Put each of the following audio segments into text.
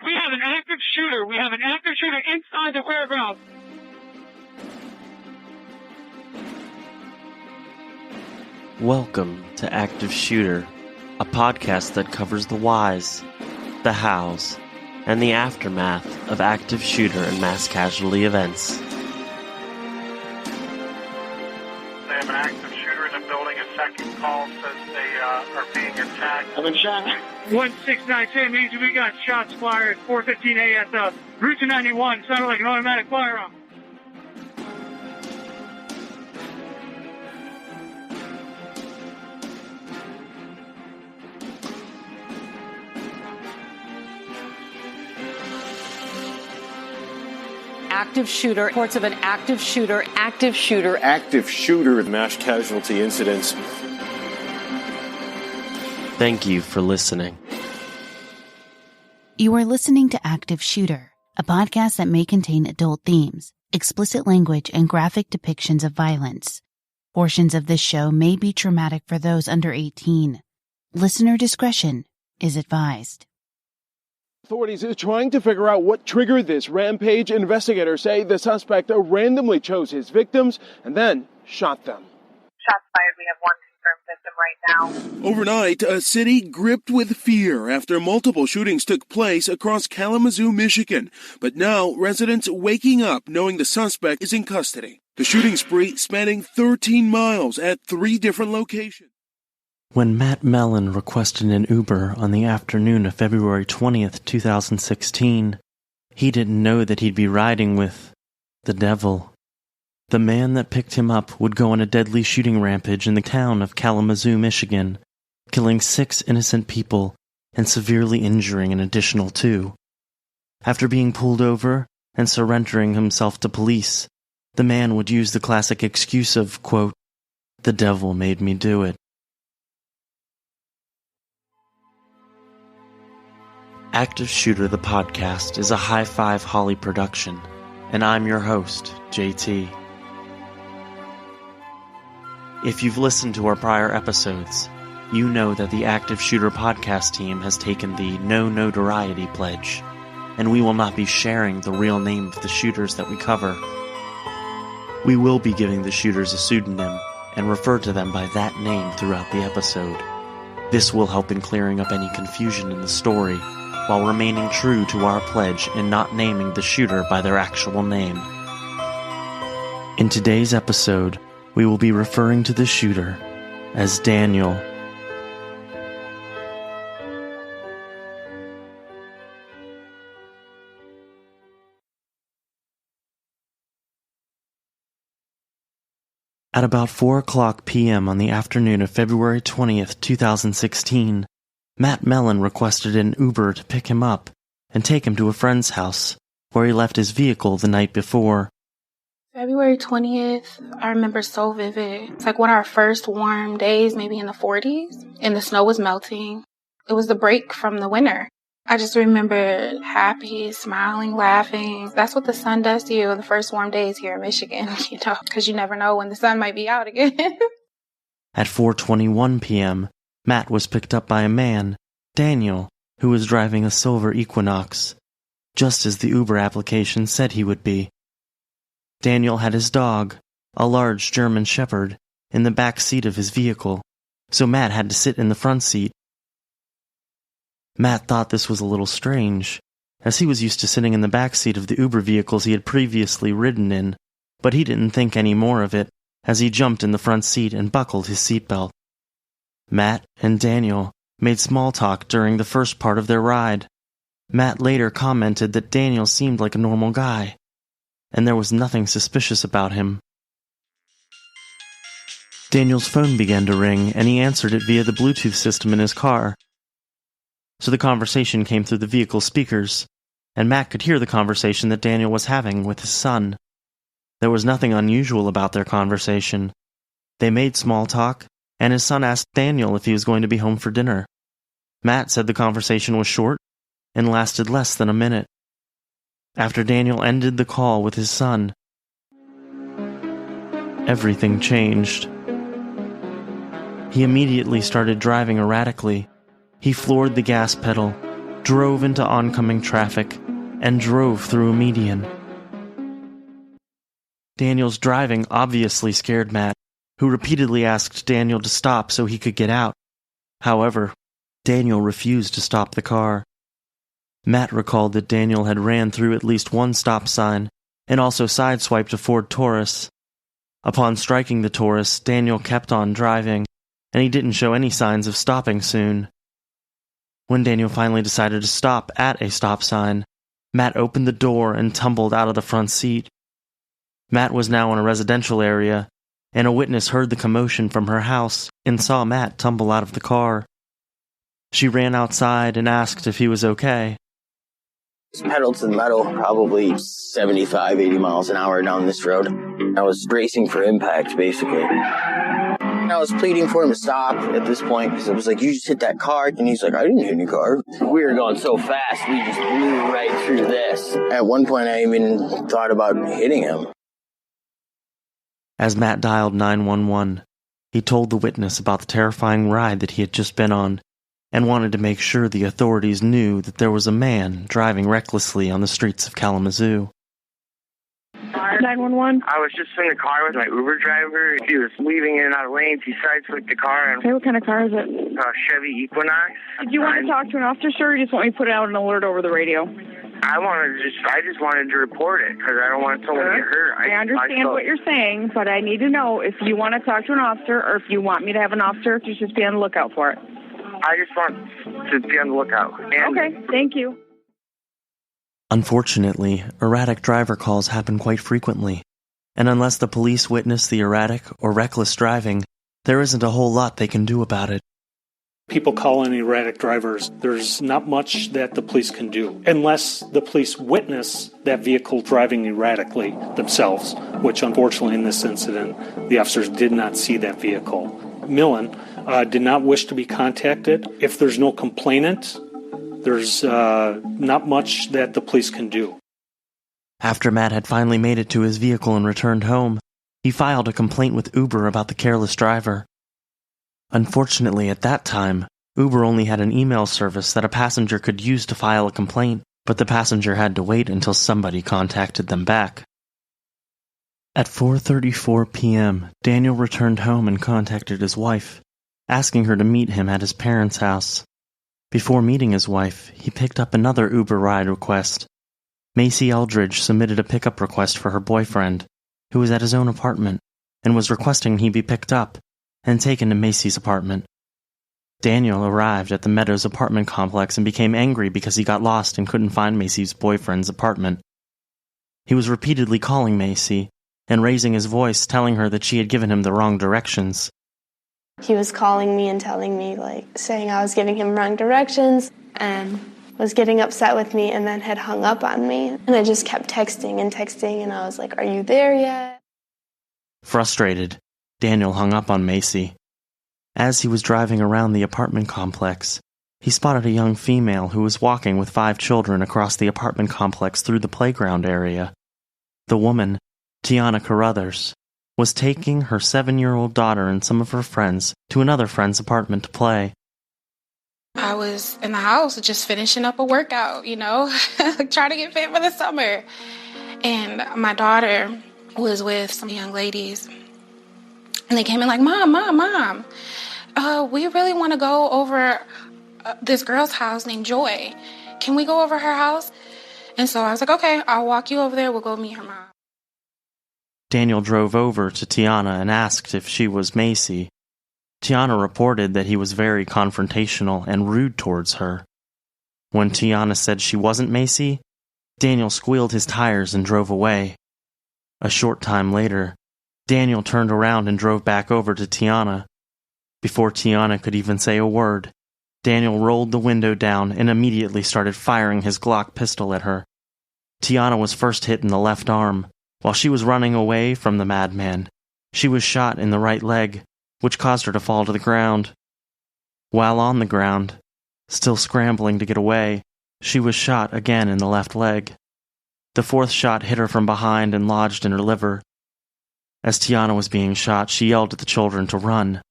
We have an active shooter. We have an active shooter inside the warehouse. Welcome to Active Shooter, a podcast that covers the whys, the hows, and the aftermath of active shooter and mass casualty events. They have an active shooter in the building. A second call says they are being attacked. I've been shot. 1692 means we got shots fired. 4:15 a.m. Route 291. Sounded like an automatic firearm. Active shooter, reports of an active shooter, mass casualty incidents. Thank you for listening. You are listening to Active Shooter, a podcast that may contain adult themes, explicit language, and graphic depictions of violence. Portions of this show may be traumatic for those under 18. Listener discretion is advised. Authorities are trying to figure out what triggered this rampage. Investigators say the suspect randomly chose his victims and then shot them. Shots fired. We have one confirmed victim right now. Overnight, a city gripped with fear after multiple shootings took place across Kalamazoo, Michigan. But now, residents waking up knowing the suspect is in custody. The shooting spree spanning 13 miles at 3 different locations. When Matt Mellon requested an Uber on the afternoon of February 20th, 2016, he didn't know that he'd be riding with the devil. The man that picked him up would go on a deadly shooting rampage in the town of Kalamazoo, Michigan, killing 6 innocent people and severely injuring an additional 2. After being pulled over and surrendering himself to police, the man would use the classic excuse of, quote, "The devil made me do it." Active Shooter the podcast is a High Five Holly production, and I'm your host, JT. If you've listened to our prior episodes, you know that the Active Shooter podcast team has taken the no notoriety pledge, and we will not be sharing the real name of the shooters that we cover. We will be giving the shooters a pseudonym and refer to them by that name throughout the episode. This will help in clearing up any confusion in the story, while remaining true to our pledge in not naming the shooter by their actual name. In today's episode, we will be referring to the shooter as Daniel. At about 4:00 p.m. on the afternoon of February 20th, 2016, Matt Mellon requested an Uber to pick him up and take him to a friend's house, where he left his vehicle the night before. February 20th, I remember so vivid. It's like one of our first warm days, maybe in the 40s, and the snow was melting. It was the break from the winter. I just remember happy, smiling, laughing. That's what the sun does to you the first warm days here in Michigan, because you never know when the sun might be out again. At 4:21 p.m., Matt was picked up by a man, Daniel, who was driving a silver Equinox, just as the Uber application said he would be. Daniel had his dog, a large German Shepherd, in the back seat of his vehicle, so Matt had to sit in the front seat. Matt thought this was a little strange, as he was used to sitting in the back seat of the Uber vehicles he had previously ridden in, but he didn't think any more of it as he jumped in the front seat and buckled his seatbelt. Matt and Daniel made small talk during the first part of their ride. Matt later commented that Daniel seemed like a normal guy, and there was nothing suspicious about him. Daniel's phone began to ring, and he answered it via the Bluetooth system in his car. So the conversation came through the vehicle speakers, and Matt could hear the conversation that Daniel was having with his son. There was nothing unusual about their conversation. They made small talk, and his son asked Daniel if he was going to be home for dinner. Matt said the conversation was short and lasted less than a minute. After Daniel ended the call with his son, everything changed. He immediately started driving erratically. He floored the gas pedal, drove into oncoming traffic, and drove through a median. Daniel's driving obviously scared Matt, who repeatedly asked Daniel to stop so he could get out. However, Daniel refused to stop the car. Matt recalled that Daniel had ran through at least one stop sign and also sideswiped a Ford Taurus. Upon striking the Taurus, Daniel kept on driving, and he didn't show any signs of stopping soon. When Daniel finally decided to stop at a stop sign, Matt opened the door and tumbled out of the front seat. Matt was now in a residential area, and a witness heard the commotion from her house and saw Matt tumble out of the car. She ran outside and asked if he was okay. Pedal to the metal, probably 75, 80 miles an hour down this road. I was bracing for impact, basically. I was pleading for him to stop at this point, because it was like, you just hit that car, and he's like, I didn't hit any car. We were going so fast, we just blew right through this. At one point, I even thought about hitting him. As Matt dialed 911, he told the witness about the terrifying ride that he had just been on, and wanted to make sure the authorities knew that there was a man driving recklessly on the streets of Kalamazoo. 911? I was just in the car with my Uber driver. He was leaving in and out of lanes. He sideswiped the car. Okay, what kind of car is it? Chevy Equinox. Did you want to talk to an officer, sir, or you just want me to put out an alert over the radio? I just wanted to report it because I don't want someone to get hurt. I understand what you're saying, but I need to know if you want to talk to an officer or if you want me to have an officer to just be on the lookout for it. I just want to be on the lookout. Okay, thank you. Unfortunately, erratic driver calls happen quite frequently, and unless the police witness the erratic or reckless driving, there isn't a whole lot they can do about it. People call in erratic drivers. There's not much that the police can do, unless the police witness that vehicle driving erratically themselves, which unfortunately in this incident, the officers did not see that vehicle. Millen did not wish to be contacted. If there's no complainant, there's not much that the police can do. After Matt had finally made it to his vehicle and returned home, he filed a complaint with Uber about the careless driver. Unfortunately, at that time, Uber only had an email service that a passenger could use to file a complaint, but the passenger had to wait until somebody contacted them back. At 4:34 p.m., Daniel returned home and contacted his wife, asking her to meet him at his parents' house. Before meeting his wife, he picked up another Uber ride request. Macy Eldridge submitted a pickup request for her boyfriend, who was at his own apartment, and was requesting he be picked up and taken to Macy's apartment. Daniel arrived at the Meadows apartment complex and became angry because he got lost and couldn't find Macy's boyfriend's apartment. He was repeatedly calling Macy and raising his voice, telling her that she had given him the wrong directions. He was calling me and telling me, saying I was giving him wrong directions and was getting upset with me and then had hung up on me. And I just kept texting, and I was like, are you there yet? Frustrated, Daniel hung up on Macy. As he was driving around the apartment complex, he spotted a young female who was walking with 5 children across the apartment complex through the playground area. The woman, Tiana Carruthers, was taking her 7-year-old daughter and some of her friends to another friend's apartment to play. I was in the house just finishing up a workout, trying to get fit for the summer. And my daughter was with some young ladies. And they came in like, Mom, we really want to go over this girl's house named Joy. Can we go over her house? And so I was like, okay, I'll walk you over there. We'll go meet her mom. Daniel drove over to Tiana and asked if she was Macy. Tiana reported that he was very confrontational and rude towards her. When Tiana said she wasn't Macy, Daniel squealed his tires and drove away. A short time later, Daniel turned around and drove back over to Tiana. Before Tiana could even say a word, Daniel rolled the window down and immediately started firing his Glock pistol at her. Tiana was first hit in the left arm. While she was running away from the madman, she was shot in the right leg, which caused her to fall to the ground. While on the ground, still scrambling to get away, she was shot again in the left leg. The 4th shot hit her from behind and lodged in her liver. As Tiana was being shot, she yelled at the children to run.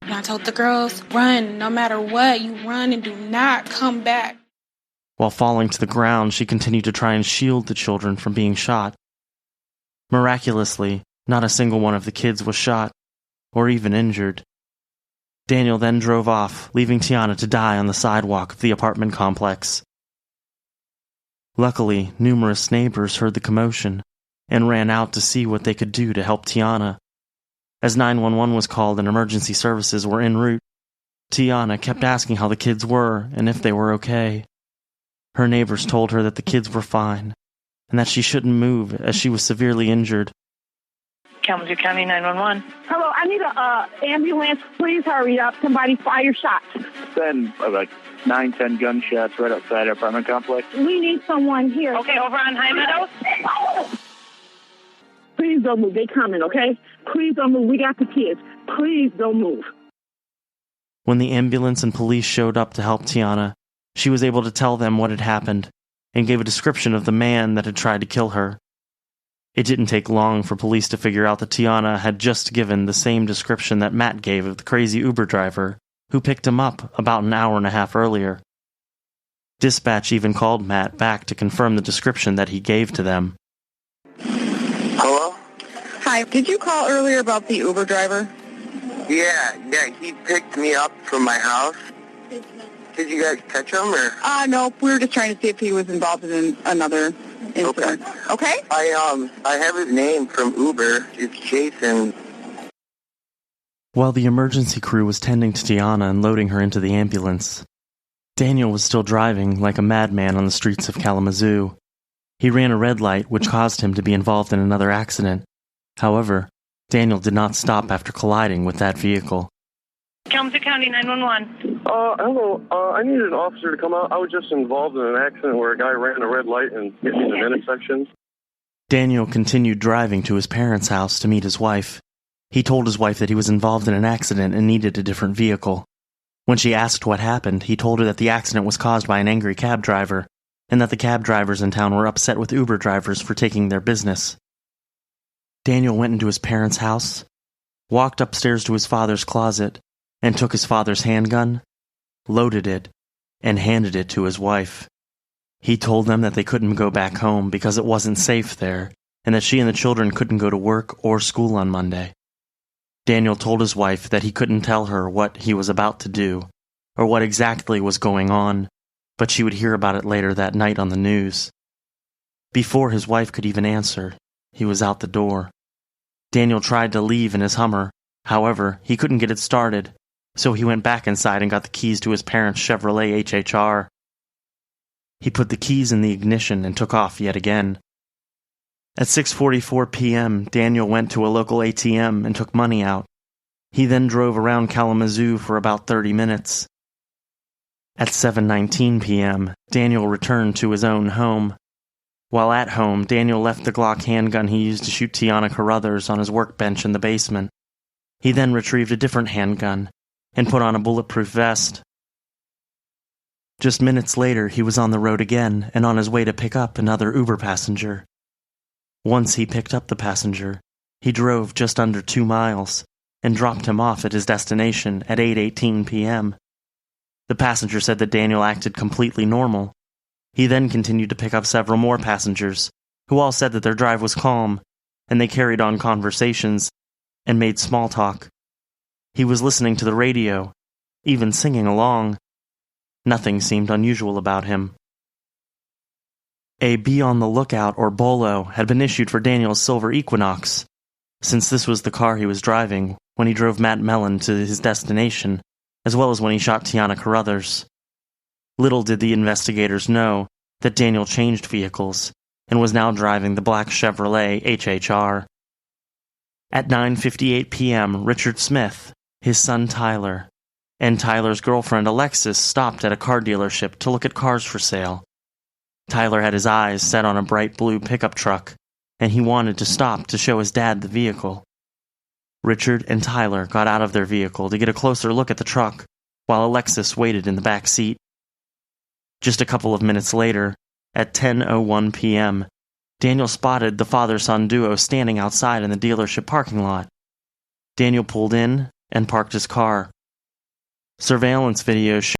And I told the girls, run, no matter what, you run and do not come back. While falling to the ground, she continued to try and shield the children from being shot. Miraculously, not a single one of the kids was shot, or even injured. Daniel then drove off, leaving Tiana to die on the sidewalk of the apartment complex. Luckily, numerous neighbors heard the commotion and ran out to see what they could do to help Tiana. As 911 was called and emergency services were en route, Tiana kept asking how the kids were and if they were okay. Her neighbors told her that the kids were fine and that she shouldn't move as she was severely injured. Kalamazoo County 911. Hello, I need an ambulance. Please hurry up. Somebody fire shots. Been like 9-10 gunshots right outside our apartment complex. We need someone here. Okay, over on High Meadows. Please don't move. They coming, okay? Please don't move. We got the kids. Please don't move. When the ambulance and police showed up to help Tiana, she was able to tell them what had happened and gave a description of the man that had tried to kill her. It didn't take long for police to figure out that Tiana had just given the same description that Matt gave of the crazy Uber driver who picked him up about an hour and a half earlier. Dispatch even called Matt back to confirm the description that he gave to them. Hello? Hi, did you call earlier about the Uber driver? Yeah, he picked me up from my house. Did you guys catch him, or? No, we were just trying to see if he was involved in another incident. Okay? I have his name from Uber. It's Jason. While the emergency crew was tending to Tiana and loading her into the ambulance, Daniel was still driving like a madman on the streets of Kalamazoo. He ran a red light, which caused him to be involved in another accident. However, Daniel did not stop after colliding with that vehicle. Kalamazoo County 911. Hello. I needed an officer to come out. I was just involved in an accident where a guy ran a red light and hit me in an intersection. Daniel continued driving to his parents' house to meet his wife. He told his wife that he was involved in an accident and needed a different vehicle. When she asked what happened, he told her that the accident was caused by an angry cab driver, and that the cab drivers in town were upset with Uber drivers for taking their business. Daniel went into his parents' house, walked upstairs to his father's closet, and took his father's handgun, loaded it, and handed it to his wife. He told them that they couldn't go back home because it wasn't safe there, and that she and the children couldn't go to work or school on Monday. Daniel told his wife that he couldn't tell her what he was about to do, or what exactly was going on, but she would hear about it later that night on the news. Before his wife could even answer, he was out the door. Daniel tried to leave in his Hummer. However, he couldn't get it started, so he went back inside and got the keys to his parents' Chevrolet HHR. He put the keys in the ignition and took off yet again. At 6:44 p.m., Daniel went to a local ATM and took money out. He then drove around Kalamazoo for about 30 minutes. At 7:19 p.m., Daniel returned to his own home. While at home, Daniel left the Glock handgun he used to shoot Tiana Carruthers on his workbench in the basement. He then retrieved a different handgun and put on a bulletproof vest. Just minutes later, he was on the road again and on his way to pick up another Uber passenger. Once he picked up the passenger, he drove just under 2 miles and dropped him off at his destination at 8:18 p.m. The passenger said that Daniel acted completely normal. He then continued to pick up several more passengers, who all said that their drive was calm, and they carried on conversations and made small talk. He was listening to the radio, even singing along. Nothing seemed unusual about him. A Be on the Lookout, or BOLO, had been issued for Daniel's silver Equinox, since this was the car he was driving when he drove Matt Mellon to his destination, as well as when he shot Tiana Carruthers. Little did the investigators know that Daniel changed vehicles and was now driving the black Chevrolet HHR. At 9:58 p.m., Richard Smith, his son Tyler, and Tyler's girlfriend Alexis stopped at a car dealership to look at cars for sale. Tyler had his eyes set on a bright blue pickup truck, and he wanted to stop to show his dad the vehicle. Richard and Tyler got out of their vehicle to get a closer look at the truck, while Alexis waited in the back seat. Just a couple of minutes later, at 10:01 p.m., Daniel spotted the father-son duo standing outside in the dealership parking lot. Daniel pulled in and parked his car. Surveillance video showed